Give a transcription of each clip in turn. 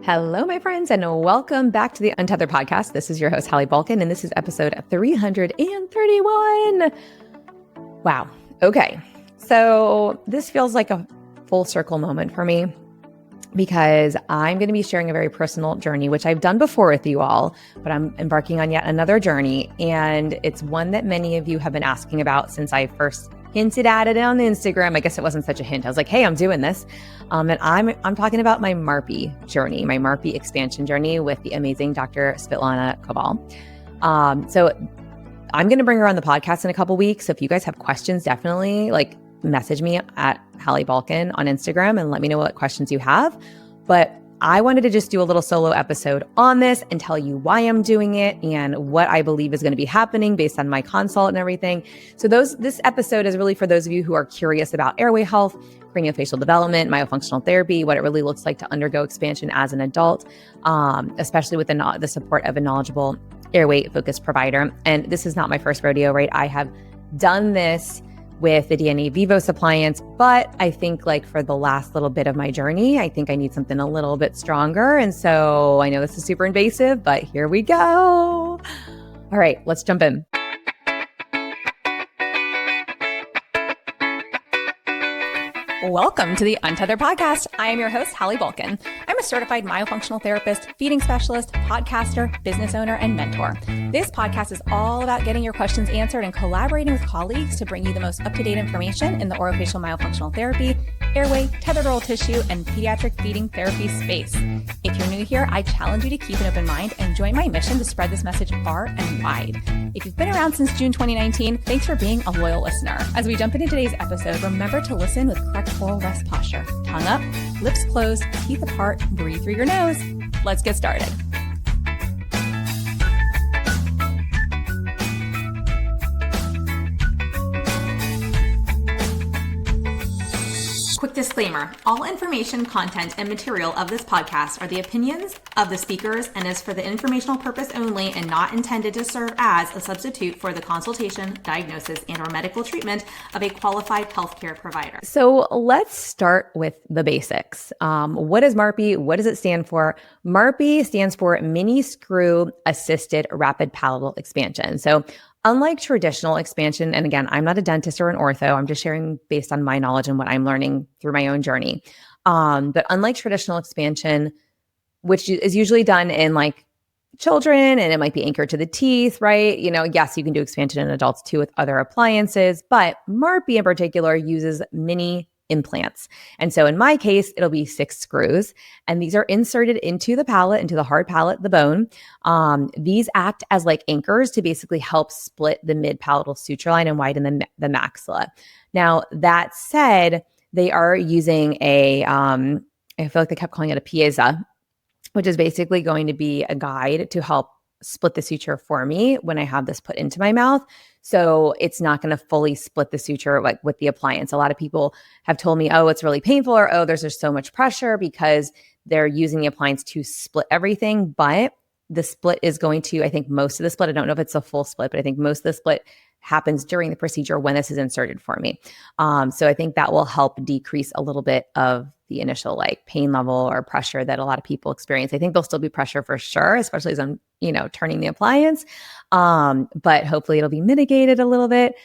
Hello, my friends, and welcome back to the Untethered Podcast. This is your host, Hallie Bulkin, and this is episode 331. Wow. Okay. So this feels like a full circle moment for me because I'm going to be sharing a very personal journey, which I've done before with you all, but I'm embarking on yet another journey. And it's one that many of you have been asking about since I first hinted at it on Instagram. I guess it wasn't such a hint. I was like, hey, I'm doing this. And I'm talking about my MARPE journey, my MARPE expansion journey with the amazing Dr. Koval. So I'm going to bring her on the podcast in a couple weeks. So if you guys have questions, definitely message me at Hallie Bulkin on Instagram and let me know what questions you have. But I wanted to just do a little solo episode on this and tell you why I'm doing it and what I believe is going to be happening based on my consult and everything. So this episode is really for those of you who are curious about airway health, craniofacial development, myofunctional therapy, what it really looks like to undergo expansion as an adult, especially with the support of a knowledgeable airway-focused provider. And this is not my first rodeo, right? I have done this with the DNA Vivos appliance, but I think for the last little bit of my journey, I think I need something a little bit stronger. And so I know this is super invasive, but here we go. All right, let's jump in. Welcome to the Untethered Podcast. I am your host, Hallie Bulkin. I'm a certified myofunctional therapist, feeding specialist, podcaster, business owner, and mentor. This podcast is all about getting your questions answered and collaborating with colleagues to bring you the most up-to-date information in the orofacial myofunctional therapy, airway, tethered oral tissue, and pediatric feeding therapy space. If you're new here, I challenge you to keep an open mind and join my mission to spread this message far and wide. If you've been around since June 2019, thanks for being a loyal listener. As we jump into today's episode, remember to listen with correct oral rest posture. Tongue up, lips closed, teeth apart, breathe through your nose. Let's get started. Quick disclaimer, all information, content, and material of this podcast are the opinions of the speakers and is for the informational purpose only and not intended to serve as a substitute for the consultation, diagnosis, and or medical treatment of a qualified healthcare provider. So let's start with the basics. What is MARPE? What does it stand for? MARPE stands for Mini Screw Assisted Rapid Palatal Expansion. So unlike traditional expansion, and again, I'm not a dentist or an ortho, I'm just sharing based on my knowledge and what I'm learning through my own journey. But unlike traditional expansion, which is usually done in children and it might be anchored to the teeth, right? Yes, you can do expansion in adults too with other appliances, but MARPE in particular uses mini implants. And so in my case, it'll be 6 screws, and these are inserted into the palate, into the hard palate, the bone. These act as anchors to basically help split the mid-palatal suture line and widen the maxilla. Now, that said, they are using I feel like they kept calling it a pieza, which is basically going to be a guide to help split the suture for me when I have this put into my mouth. So it's not going to fully split the suture with the appliance. A lot of people have told me, oh, it's really painful, or oh, there's just so much pressure because they're using the appliance to split everything. But the split is going to, I think most of the split, I don't know if it's a full split, but I think most of the split happens during the procedure when this is inserted for me. So I think that will help decrease a little bit of the initial pain level or pressure that a lot of people experience. I think there'll still be pressure for sure, especially as I'm, turning the appliance. But hopefully it'll be mitigated a little bit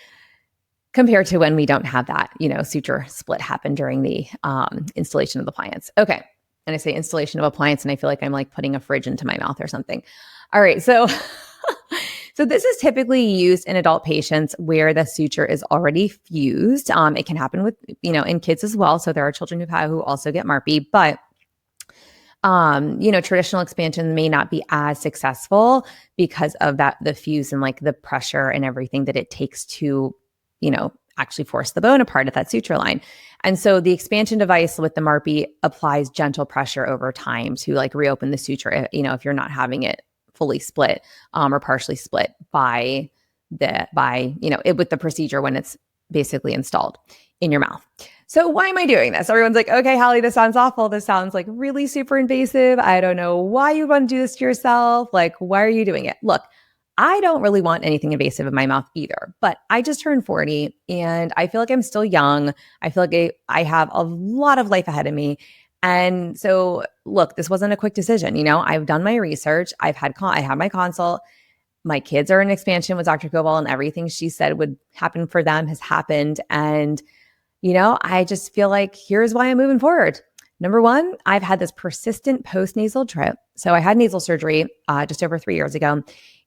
compared to when we don't have that, suture split happen during the installation of the appliance. Okay. And I say installation of appliance and I feel like I'm putting a fridge into my mouth or something. All right. So So this is typically used in adult patients where the suture is already fused. It can happen with, in kids as well. So there are children who also get MARPE, but traditional expansion may not be as successful because of the fuse and the pressure and everything that it takes to, actually force the bone apart at that suture line. And so the expansion device with the MARPE applies gentle pressure over time to reopen the suture, if you're not having it fully split or partially split with the procedure when it's basically installed in your mouth. So why am I doing this? Everyone's like, okay, Hallie, this sounds awful. This sounds really super invasive. I don't know why you want to do this to yourself. Why are you doing it? Look, I don't really want anything invasive in my mouth either, but I just turned 40 and I feel like I'm still young. I feel like I have a lot of life ahead of me. And so look, this wasn't a quick decision. I've done my research. I had my consult. My kids are in expansion with Dr. Koval, and everything she said would happen for them has happened. And, I just feel like here's why I'm moving forward. Number one, I've had this persistent post-nasal drip. So I had nasal surgery just over 3 years ago.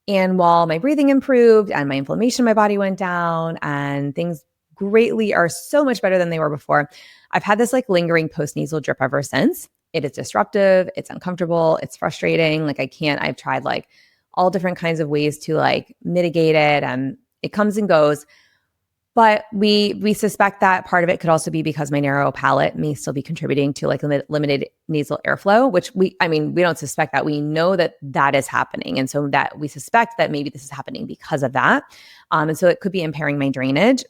And while my breathing improved and my inflammation in my body went down and things greatly are so much better than they were before, I've had this like lingering post-nasal drip ever since. It is disruptive. It's uncomfortable. It's frustrating. I've tried like all different kinds of ways to like mitigate it, and it comes and goes. But we suspect that part of it could also be because my narrow palate may still be contributing to like limited nasal airflow, which we don't suspect that. We know that that is happening. And so that we suspect that maybe this is happening because of that. And so it could be impairing my drainage.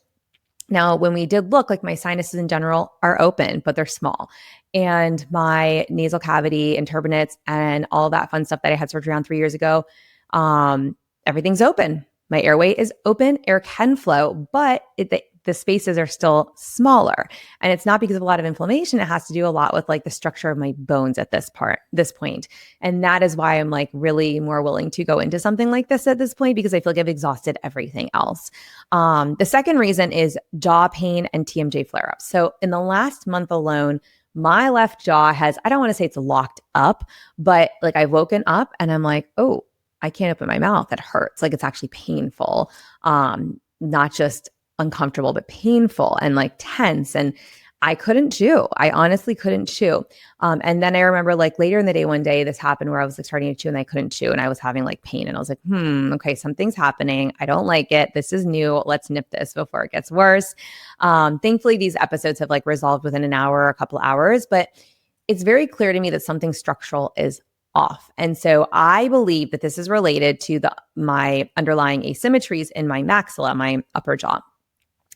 Now, when we did look, like my sinuses in general are open, but they're small. And my nasal cavity and turbinates and all that fun stuff that I had surgery on 3 years ago, everything's open. My airway is open, air can flow, but the spaces are still smaller. And it's not because of a lot of inflammation. It has to do a lot with like the structure of my bones at this point. And that is why I'm like really more willing to go into something like this at this point, because I feel like I've exhausted everything else. The second reason is jaw pain and TMJ flare-ups. So in the last month alone, my left jaw has, I don't want to say it's locked up, but like I've woken up and I'm like, oh, I can't open my mouth. It hurts. Like it's actually painful. Not just uncomfortable, but painful and like tense. And I couldn't chew. I honestly couldn't chew. And then I remember like later in the day, one day this happened where I was like starting to chew and I couldn't chew and I was having like pain and I was like, okay, something's happening. I don't like it. This is new. Let's nip this before it gets worse. Thankfully, these episodes have like resolved within an hour or a couple hours, but it's very clear to me that something structural is off. And so I believe that this is related to my underlying asymmetries in my maxilla, my upper jaw.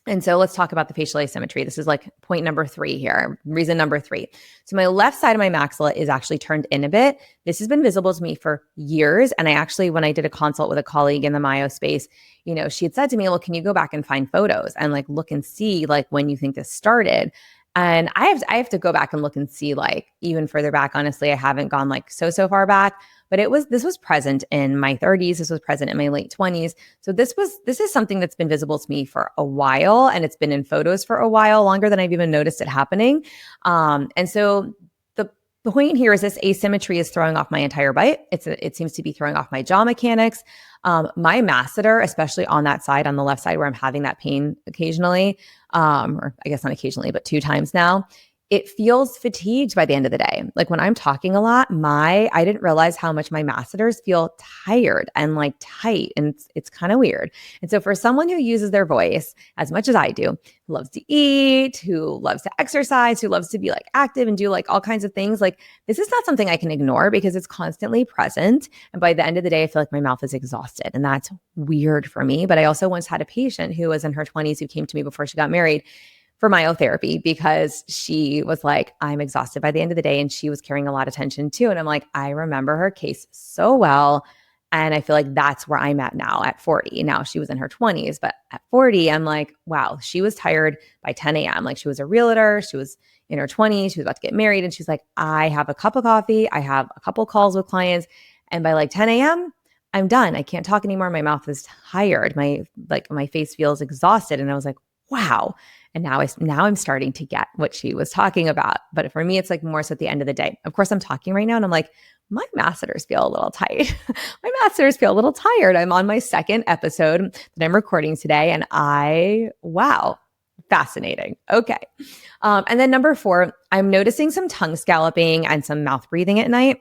And so let's talk about the facial asymmetry. This is like point number 3 here, reason number 3. So my left side of my maxilla is actually turned in a bit. This has been visible to me for years. And I actually, when I did a consult with a colleague in the myo space, she had said to me, well, can you go back and find photos and like look and see like when you think this started? And I have to go back and look and see like even further back. Honestly, I haven't gone like so far back, but this was present in my 30s. This was present in my late 20s. So this is something that's been visible to me for a while, and it's been in photos for a while, longer than I've even noticed it happening. And so the point here is this asymmetry is throwing off my entire bite. It seems to be throwing off my jaw mechanics. My masseter, especially on that side, on the left side where I'm having that pain occasionally, or I guess not occasionally, but 2 times now, it feels fatigued by the end of the day. Like when I'm talking a lot, I didn't realize how much my masseters feel tired and like tight, and it's kind of weird. And so for someone who uses their voice as much as I do, who loves to eat, who loves to exercise, who loves to be like active and do like all kinds of things, like this is not something I can ignore because it's constantly present. And by the end of the day, I feel like my mouth is exhausted, and that's weird for me. But I also once had a patient who was in her 20s who came to me before she got married for myotherapy because she was like, I'm exhausted by the end of the day. And she was carrying a lot of tension too. And I'm like, I remember her case so well. And I feel like that's where I'm at now at 40. Now she was in her 20s, but at 40, I'm like, wow, she was tired by 10 a.m. Like she was a realtor. She was in her 20s. She was about to get married. And she's like, I have a cup of coffee. I have a couple calls with clients. And by like 10 a.m., I'm done. I can't talk anymore. My mouth is tired. My face feels exhausted. And I was like, wow. And now I'm starting to get what she was talking about. But for me, it's like more so at the end of the day. Of course, I'm talking right now and I'm like, my masseters feel a little tight. My masseters feel a little tired. I'm on my 2nd episode that I'm recording today. And wow, fascinating. Okay. And then number 4, I'm noticing some tongue scalloping and some mouth breathing at night.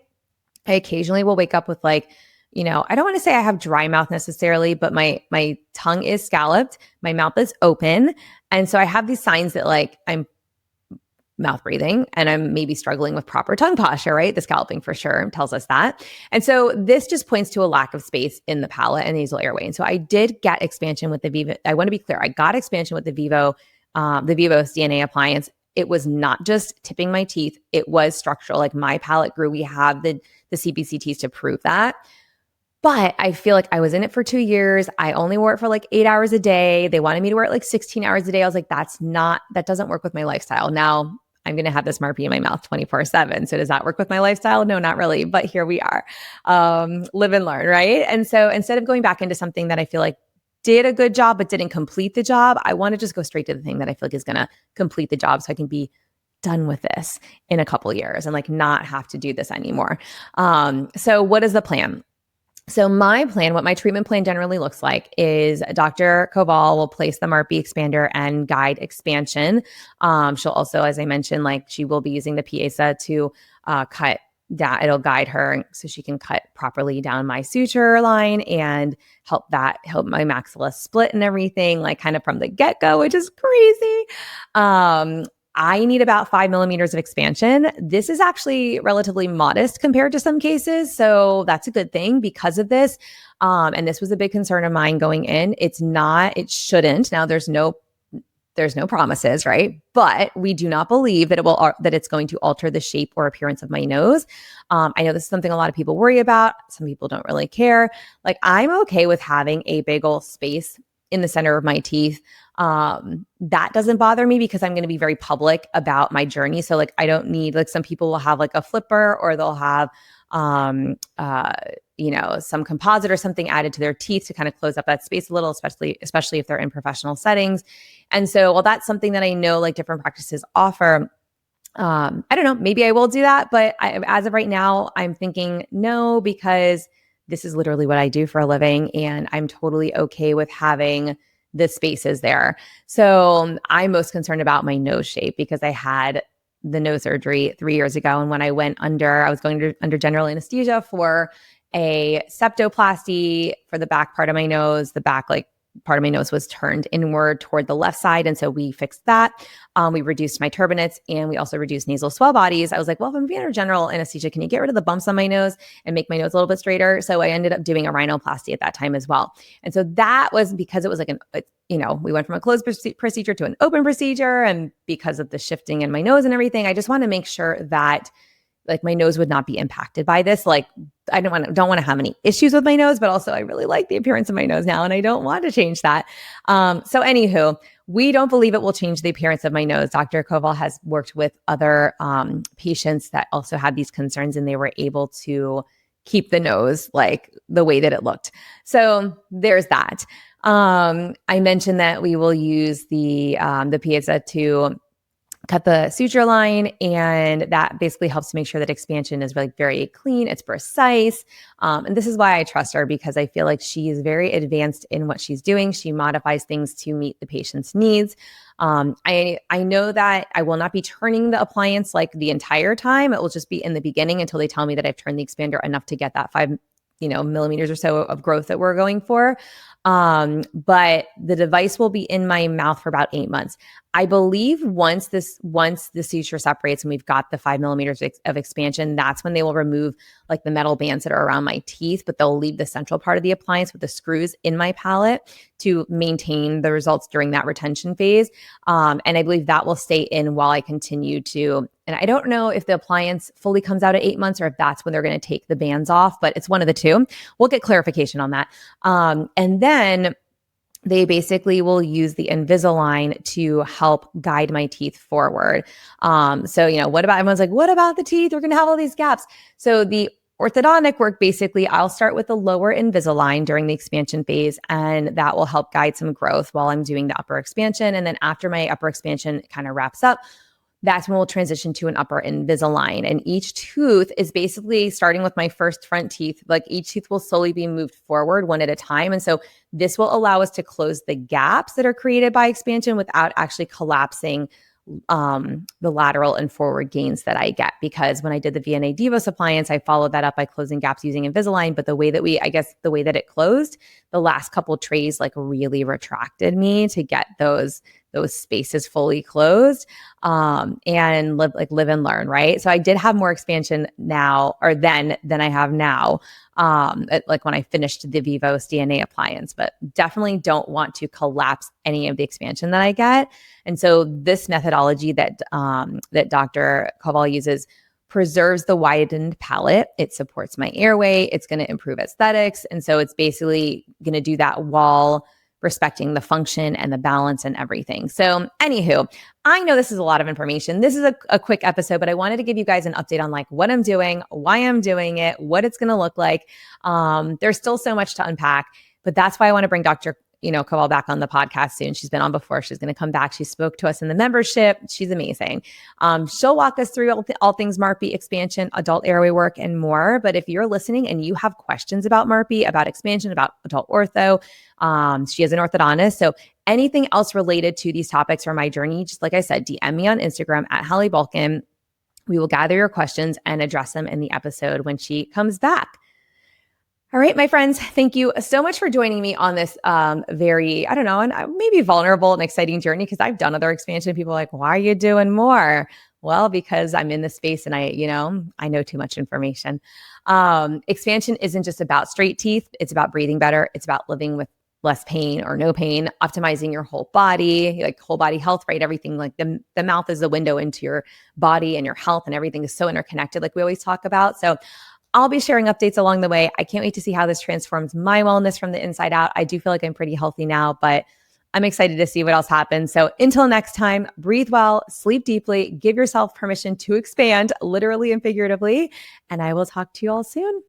I occasionally will wake up with like, I don't want to say I have dry mouth necessarily, but my tongue is scalloped. My mouth is open. And so I have these signs that like I'm mouth breathing and I'm maybe struggling with proper tongue posture, right? The scalloping for sure tells us that. And so this just points to a lack of space in the palate and nasal airway. And so I did get expansion with the Vivo. I want to be clear. I got expansion with the Vivos DNA appliance. It was not just tipping my teeth. It was structural. Like my palate grew. We have the CBCTs to prove that. But I feel like I was in it for 2 years. I only wore it for like 8 hours a day. They wanted me to wear it like 16 hours a day. I was like, that doesn't work with my lifestyle. Now, I'm going to have this MARPE in my mouth 24/7. So does that work with my lifestyle? No, not really. But here we are. Live and learn, right? And so instead of going back into something that I feel like did a good job but didn't complete the job, I want to just go straight to the thing that I feel like is going to complete the job, so I can be done with this in a couple years and like not have to do this anymore. So what is the plan? So my plan, what my treatment plan generally looks like, is Dr. Koval will place the MARPE expander and guide expansion. She'll also, as I mentioned, like she will be using the PASA to cut down. It'll guide her so she can cut properly down my suture line and help my maxilla split and everything, like kind of from the get-go, which is crazy. I need about 5 millimeters of expansion. This is actually relatively modest compared to some cases. So that's a good thing because of this. And this was a big concern of mine going in. It shouldn't. Now there's no promises, right? But we do not believe that that it's going to alter the shape or appearance of my nose. I know this is something a lot of people worry about. Some people don't really care. Like, I'm okay with having a big old space in the center of my teeth. That doesn't bother me because I'm going to be very public about my journey. So like, I don't need, like, some people will have like a flipper, or they'll have, some composite or something added to their teeth to kind of close up that space a little, especially if they're in professional settings. And so, well, that's something that I know like different practices offer. I don't know, maybe I will do that, but as of right now, I'm thinking no, because this is literally what I do for a living, and I'm totally okay with having the spaces there. So I'm most concerned about my nose shape because I had the nose surgery 3 years ago. And when I went I was going under general anesthesia for a septoplasty for the back part of my nose. The back, like, part of my nose was turned inward toward the left side. And so we fixed that. We reduced my turbinates, and we also reduced nasal swell bodies. I was like, well, if I'm being under general anesthesia, can you get rid of the bumps on my nose and make my nose a little bit straighter? So I ended up doing a rhinoplasty at that time as well. And so that was because it was like we went from a closed procedure to an open procedure. And because of the shifting in my nose and everything, I just want to make sure that like my nose would not be impacted by this. Like, I don't want to have any issues with my nose, but also I really like the appearance of my nose now, and I don't want to change that. So anywho, we don't believe it will change the appearance of my nose. Dr. Koval has worked with other patients that also had these concerns, and they were able to keep the nose like the way that it looked. So there's that. I mentioned that we will use the PASA to cut the suture line, and that basically helps to make sure that expansion is like very clean, it's precise. And this is why I trust her, because I feel like she is very advanced in what she's doing. She modifies things to meet the patient's needs. I know that I will not be turning the appliance like the entire time. It will just be in the beginning until they tell me that I've turned the expander enough to get that 5 millimeters or so of growth that we're going for. But the device will be in my mouth for about 8 months. I believe once the suture separates and we've got the 5 millimeters of expansion, that's when they will remove like the metal bands that are around my teeth, but they'll leave the central part of the appliance with the screws in my palate to maintain the results during that retention phase. And I believe that will stay in while I continue to, and I don't know if the appliance fully comes out at 8 months or if that's when they're going to take the bands off, but it's one of the two. We'll get clarification on that. And then they basically will use the Invisalign to help guide my teeth forward. Everyone's like, what about the teeth? We're going to have all these gaps. So the orthodontic work, basically, I'll start with the lower Invisalign during the expansion phase, and that will help guide some growth while I'm doing the upper expansion. And then after my upper expansion kind of wraps up, that's when we'll transition to an upper Invisalign. And each tooth is basically starting with my first front teeth. Like, each tooth will slowly be moved forward one at a time. And so this will allow us to close the gaps that are created by expansion without actually collapsing the lateral and forward gains that I get. Because when I did the VNA Divos appliance, I followed that up by closing gaps using Invisalign. But the way that it closed, the last couple trays like really retracted me to get those spaces fully closed, and live and learn, right? So I did have more expansion now, or then than I have now, like when I finished the Vivos DNA appliance, but definitely don't want to collapse any of the expansion that I get. And so this methodology that Dr. Koval uses preserves the widened palate. It supports my airway. It's going to improve aesthetics. And so it's basically going to do that while respecting the function and the balance and everything. So anywho, I know this is a lot of information. This is a quick episode, but I wanted to give you guys an update on like what I'm doing, why I'm doing it, what it's going to look like. There's still so much to unpack, but that's why I want to bring Dr. Koval back on the podcast soon. She's been on before. She's going to come back. She spoke to us in the membership. She's amazing. She'll walk us through all things MARPE expansion, adult airway work, and more. But if you're listening and you have questions about MARPE, about expansion, about adult ortho, she is an orthodontist. So anything else related to these topics or my journey, just like I said, DM me on Instagram at Hallie Bulkin. We will gather your questions and address them in the episode when she comes back. All right, my friends, thank you so much for joining me on this very, I don't know, and maybe vulnerable and exciting journey, because I've done other expansion. People are like, why are you doing more? Well, because I'm in this space and I know too much information. Expansion isn't just about straight teeth. It's about breathing better. It's about living with less pain or no pain, optimizing your whole body, like whole body health, right? Everything, like the mouth is the window into your body and your health, and everything is so interconnected, like we always talk about. So I'll be sharing updates along the way. I can't wait to see how this transforms my wellness from the inside out. I do feel like I'm pretty healthy now, but I'm excited to see what else happens. So until next time, breathe well, sleep deeply, give yourself permission to expand, literally and figuratively, and I will talk to you all soon.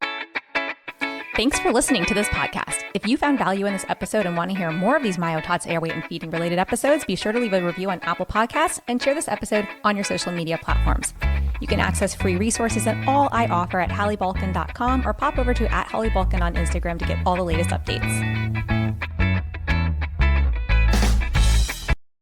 Thanks for listening to this podcast. If you found value in this episode and want to hear more of these myotots, airway, and feeding related episodes, be sure to leave a review on Apple Podcasts and share this episode on your social media platforms. You can access free resources and all I offer at HallieBulkin.com or pop over to @HallieBulkin on Instagram to get all the latest updates.